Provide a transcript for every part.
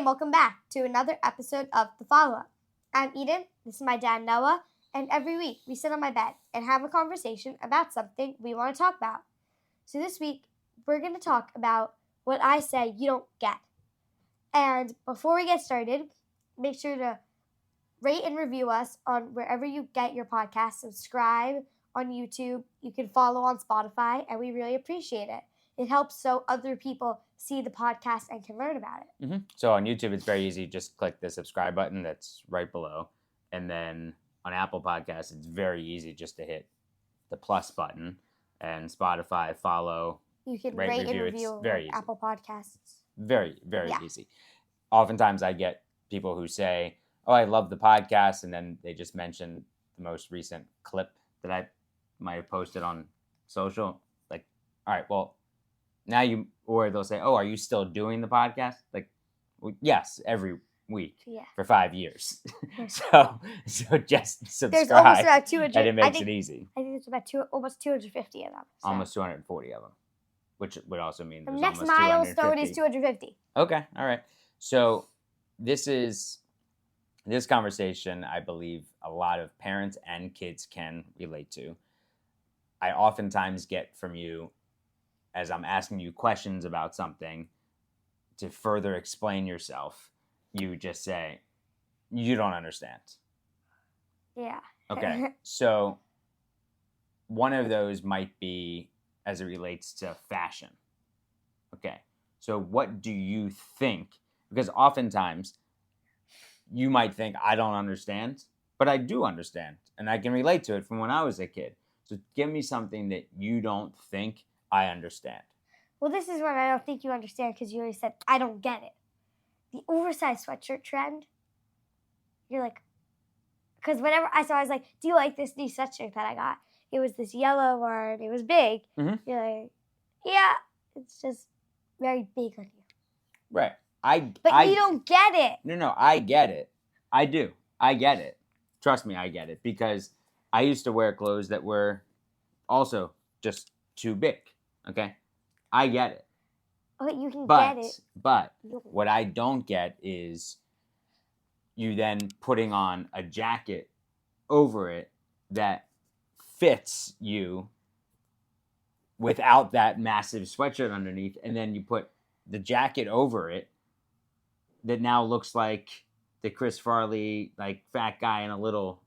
and welcome back to another episode of The Follow-Up. I'm Eden, this is my dad Noah, and every week we sit on my bed and have a conversation about something we want to talk about. So this week, we're going to talk about what I say you don't get. And before we get started, make sure to rate and review us on wherever you get your podcast. Subscribe on YouTube. You can follow on Spotify, and we really appreciate it. It helps so other people see the podcast and can learn about it. Mm-hmm. So on YouTube, it's very easy. Just click the subscribe button that's right below. And then on Apple Podcasts, it's very easy just to hit the plus button. And Spotify, follow, You can rate, rate and review. review It's very easy. Apple Podcasts. Very easy. Oftentimes I get people who say, oh, I love the podcast. And then they just mention the most recent clip that I might have posted on social. Like, all right, well, now or they'll say, oh, are you still doing the podcast? Like, well, yes, every week for 5 years. so just subscribe. There's almost about 200. And it makes it easy. I think it's about almost 250 of them. So. Almost 240 of them, which would also mean the there's next almost 250. milestone is 250. Okay, all right. So this conversation, I believe a lot of parents and kids can relate to. I oftentimes get from you, as I'm asking you questions about something, to further explain yourself, you just say, you don't understand. Yeah. Okay. So one of those might be as it relates to fashion. Okay. So what do you think? Because oftentimes you might think, I don't understand, but I do understand. And I can relate to it from when I was a kid. So give me something that you don't think I understand. Well, this is what I don't think you understand because you already said, I don't get it. The oversized sweatshirt trend, you're like, because whenever I was like, do you like this new sweatshirt that I got? It was this yellow one. It was big. Mm-hmm. You're like, yeah, it's just very big on you. Right. But you don't get it. No, I get it. I do. I get it. Trust me, I get it. Because I used to wear clothes that were also just too big. Okay? I get it. But you can get it. But what I don't get is you then putting on a jacket over it that fits you without that massive sweatshirt underneath, and then you put the jacket over it that now looks like the Chris Farley, like, fat guy in a little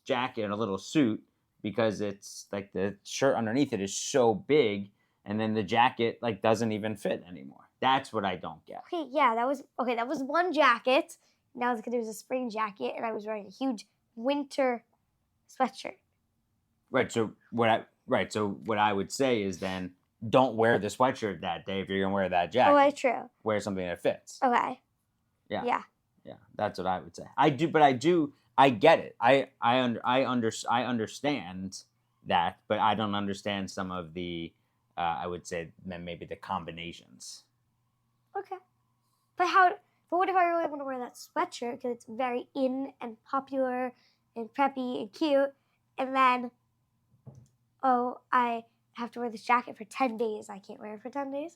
jacket and a little suit, because it's like the shirt underneath it is so big, and then the jacket like doesn't even fit anymore. That's what I don't get. Okay, yeah, that was one jacket. Now it's because it was a spring jacket, and I was wearing a huge winter sweatshirt. Right. So what I would say is then don't wear the sweatshirt that day if you're gonna wear that jacket. Oh, that's true. Wear something that fits. Okay. Yeah. That's what I would say. I get it. I understand that, but I don't understand some of the, I would say maybe the combinations. Okay. But what if I really want to wear that sweatshirt because it's very in and popular and preppy and cute, and then, I have to wear this jacket for 10 days. I can't wear it for 10 days.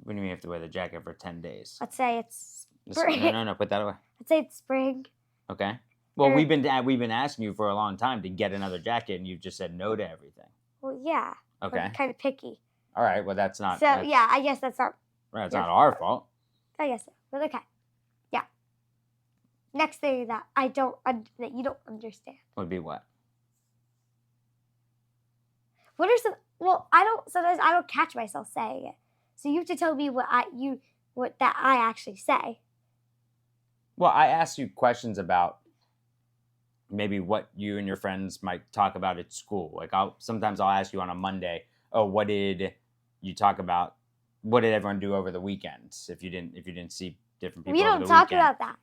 What do you mean you have to wear the jacket for 10 days? Let's say it's spring. No, put that away. Let's say it's spring. Okay. Well, we've been asking you for a long time to get another jacket, and you've just said no to everything. Well, yeah. Okay. I'm kind of picky. All right. Well, that's not. So yeah, I guess that's not. Right, it's not our fault. I guess so. But okay. Yeah. Next thing that you don't understand would be what? What are some? Well, sometimes I don't catch myself saying it. So you have to tell me what I actually say. Well, I asked you questions about maybe what you and your friends might talk about at school. Like sometimes I'll ask you on a Monday, oh, what did you talk about? What did everyone do over the weekend? If you didn't see different people, We over don't the talk weekend, about that.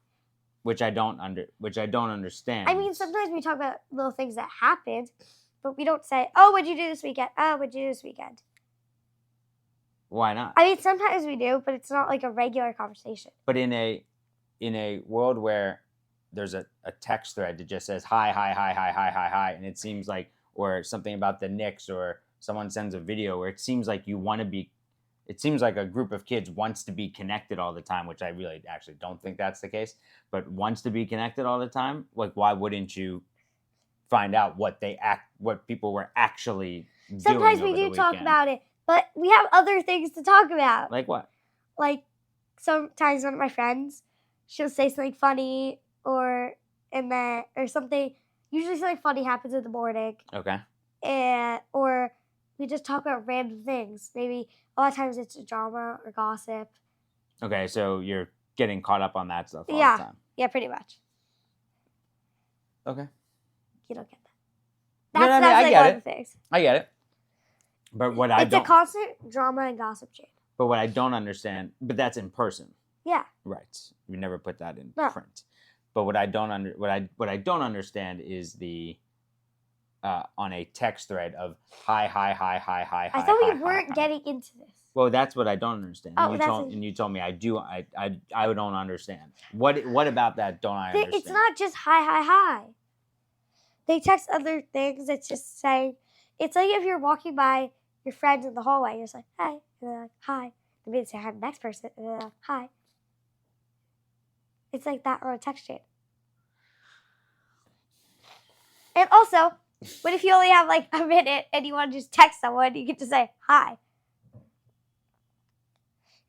which I don't understand. I mean, sometimes we talk about little things that happened, but we don't say, "Oh, what'd you do this weekend? Oh, what'd you do this weekend?" Why not? I mean, sometimes we do, but it's not like a regular conversation. But in a world where there's a text thread that just says hi, and it seems like, or something about the Knicks, or someone sends a video where it seems like you want to be it seems like a group of kids wants to be connected all the time, which I really actually don't think that's the case, but wants to be connected all the time. Like, why wouldn't you find out what people were actually Sometimes doing we over do the talk weekend? about it, but we have other things to talk about. Like what? Like sometimes one of my friends, she'll say something funny or something. Usually something funny happens in the morning, Okay. or we just talk about random things. Maybe a lot of times it's drama or gossip. Okay, so you're getting caught up on that stuff all the time. Yeah, pretty much. Okay. You don't get that. No, I mean, That's I like get one it. of the things. I get it. But what I It's don't a constant drama and gossip chain. But what I don't understand, but that's in person. Yeah. Right. You never put that in No. print. But what I don't understand is the on a text thread of hi. I thought we weren't getting into this. Well, that's what I don't understand. Oh, and you told me I don't understand. What about that don't I understand? It's not just hi. They text other things. It's just saying, it's like if you're walking by your friends in the hallway, you're just like, hey, and they're like, hi. Then they say hi to the next person, and they're like, hi. It's like that on a text chain. And also, what if you only have like a minute and you want to just text someone, you get to say hi.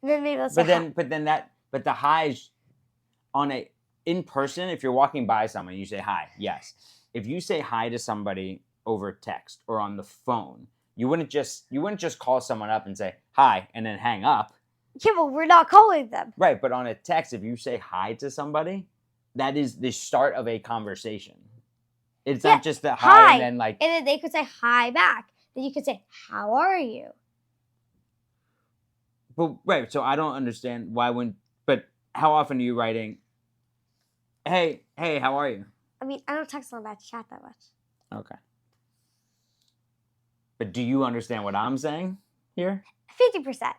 And then maybe they'll say hi. But the highs in person, if you're walking by someone, you say hi, yes. If you say hi to somebody over text or on the phone, you wouldn't just call someone up and say hi and then hang up. Yeah, but we're not calling them. Right, but on a text, if you say hi to somebody, that is the start of a conversation. It's not just the hi and then like... And then they could say hi back. Then you could say, how are you? But right, so I don't understand but how often are you writing, hey, how are you? I mean, I don't text on that chat that much. Okay. But do you understand what I'm saying here? 50%.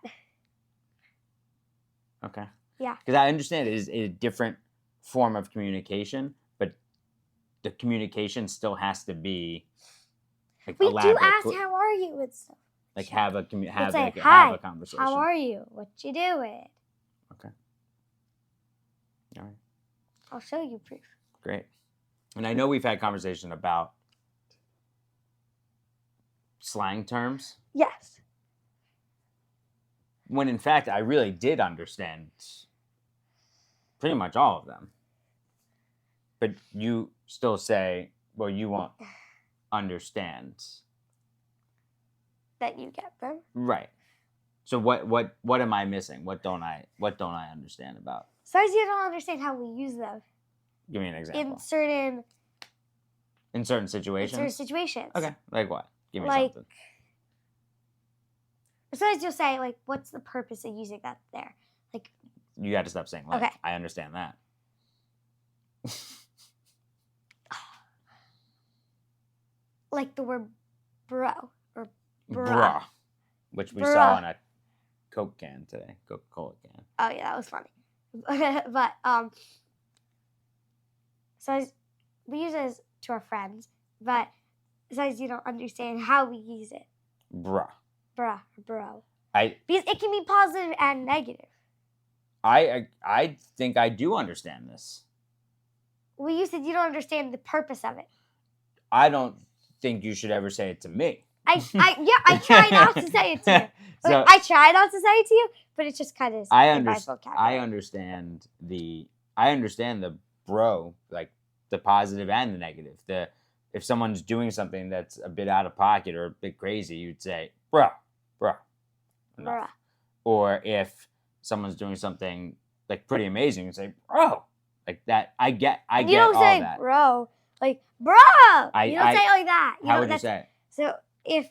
Okay. Yeah. Because I understand it is a different form of communication, but the communication still has to be like we elaborate. do ask how are you and stuff. Like have a conversation. How are you? What you doing? Okay. All right. I'll show you proof. Great. And I know we've had conversation about slang terms. Yes. When in fact I really did understand pretty much all of them. But you still say, well, you won't understand. That you get them. Right. So what am I missing? What don't I understand about? Sometimes you don't understand how we use them. Give me an example. In certain situations? Okay. Like what? Give me something. Sometimes you'll say, like, what's the purpose of using that there? Like, you got to stop saying like. Okay. I understand that. Like the word bro or bruh, which we saw in a Coke can today, Coca-Cola can. Oh yeah, that was funny. But so we use it to our friends, but sometimes you don't understand how we use it. Bruh. Bruh, bro. Because it can be positive and negative. I think I do understand this. Well, you said you don't understand the purpose of it. I don't think you should ever say it to me. I try not to say it to you. So, I try not to say it to you, but it's just kind of in my vocabulary. I understand the bro, like the positive and the negative. If someone's doing something that's a bit out of pocket or a bit crazy, you'd say, bruh. Bruh. Or if someone's doing something like pretty amazing, you'd say, bro. Like that, I get all that. You don't say bro, like bro. You don't say it like that. How would you say it? So if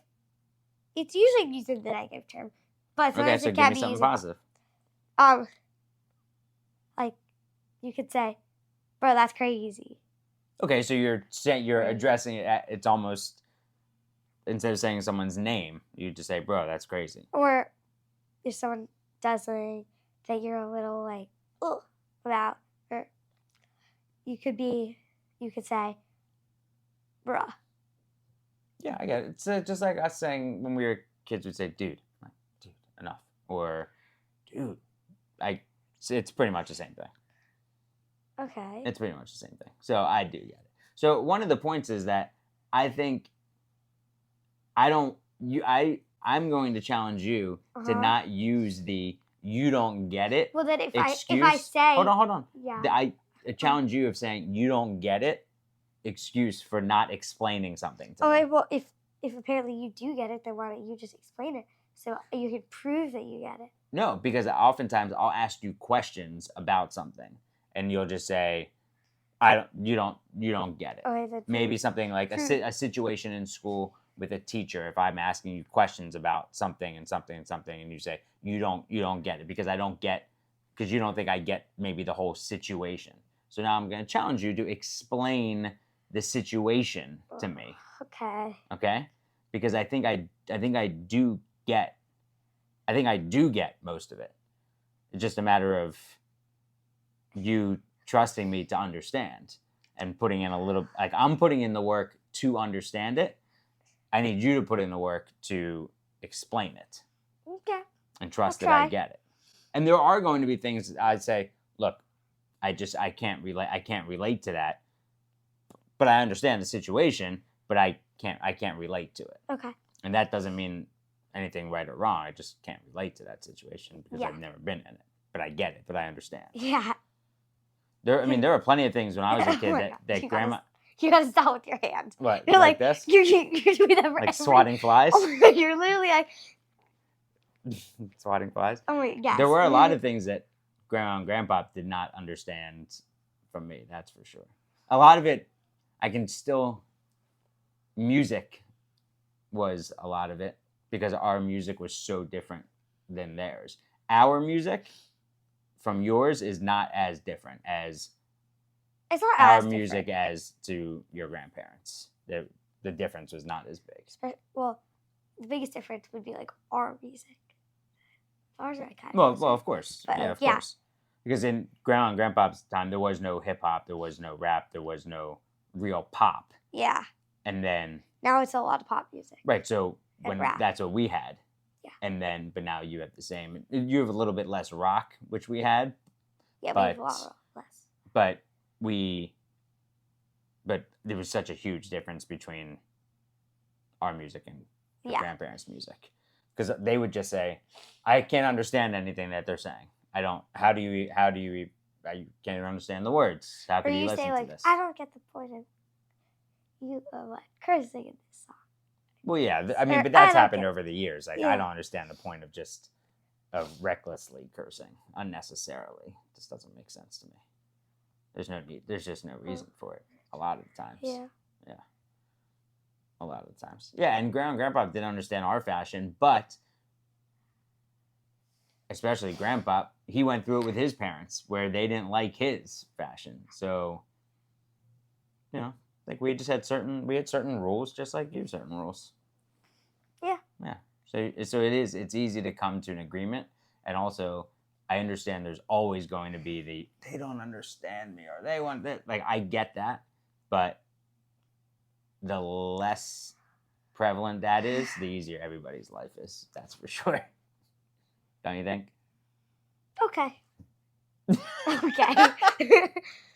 it's usually using the negative term, but okay, so it give can me be something used positive. Like you could say, bro, that's crazy. Okay, so you're addressing it. It's almost instead of saying someone's name, you just say, bro, that's crazy. Or if someone does something that you're a little like about, or you could say, bruh. Yeah, I get it. It's just like us saying when we were kids, we'd say, dude, enough. or dude, it's pretty much the same thing. Okay. It's pretty much the same thing. So I do get it. So one of the points is that I think I'm going to challenge you to not use the "you don't get it" Well, then if excuse. I say hold on. Yeah. I challenge you of saying "you don't get it" excuse for not explaining something to me. Okay, well, if apparently you do get it, then why don't you just explain it so you can prove that you get it? No, because oftentimes I'll ask you questions about something, and you'll just say, you don't get it." Okay, then Maybe something like a situation in school with a teacher. If I'm asking you questions about something and something and something, and you say you don't get it because you don't think I get maybe the whole situation. So now I'm going to challenge you to explain the situation to me. Okay. Okay? Because I think I do get most of it. It's just a matter of you trusting me to understand and putting in a little, like I'm putting in the work to understand it. I need you to put in the work to explain it. Okay. And trust that I get it. And there are going to be things I'd say, look, I can't relate to that. But I understand the situation, but I can't relate to it. Okay. And that doesn't mean anything right or wrong. I just can't relate to that situation because I've never been in it. But I get it, but I understand. Yeah. There are plenty of things when I was a kid that grandma. You gotta stop with your hand. What? You're like this? You're doing that for like swatting flies. Oh my God, you're literally like swatting flies. Oh my God. There were a lot of things that Grandma and Grandpa did not understand from me. That's for sure. A lot of it, I can still. Music was a lot of it because our music was so different than theirs. Our music from yours is not as different as it's not our as music different. as to your grandparents. The difference was not as big. Well, the biggest difference would be like our music. Ours are kind of well, of course, but, of course. Because in Grandma and Grandpa's time, there was no hip hop, there was no rap, there was no real pop. Yeah. And then now it's a lot of pop music. Right. So when rap. That's what we had. Yeah. And then, but now you have the same. You have a little bit less rock, which we had. Yeah, but we have a lot less. But there was such a huge difference between our music and your grandparents' music, because they would just say, "I can't understand anything that they're saying. I don't. How do you? I can't even understand the words. How can you listen say, to this? I don't get the point of you cursing in this song." Well, yeah, I mean, but that's happened over the years. Like, I don't understand the point of recklessly cursing unnecessarily. It just doesn't make sense to me. There's no need. There's just no reason for it. A lot of the times. Yeah. Yeah. A lot of the times. Yeah, and Grandma and Grandpa didn't understand our fashion, but especially Grandpa, he went through it with his parents, where they didn't like his fashion. So, like we had certain rules, just like you have certain rules. Yeah. Yeah. So it's easy to come to an agreement, and also I understand there's always going to be they don't understand me or they want that. Like, I get that, but the less prevalent that is, the easier everybody's life is. That's for sure. Don't you think? Okay. Okay.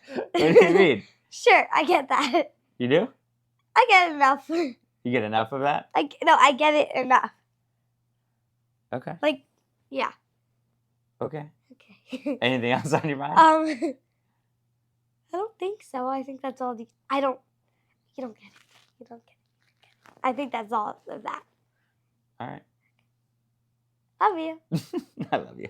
What do you mean? Sure, I get that. You do? I get enough. You get enough of that? I get it enough. Okay. Like, yeah. Okay. Okay. Anything else on your mind? I don't think so. I think that's all. You don't get it. You don't get it. I think that's all of that. All right. Love you. I love you.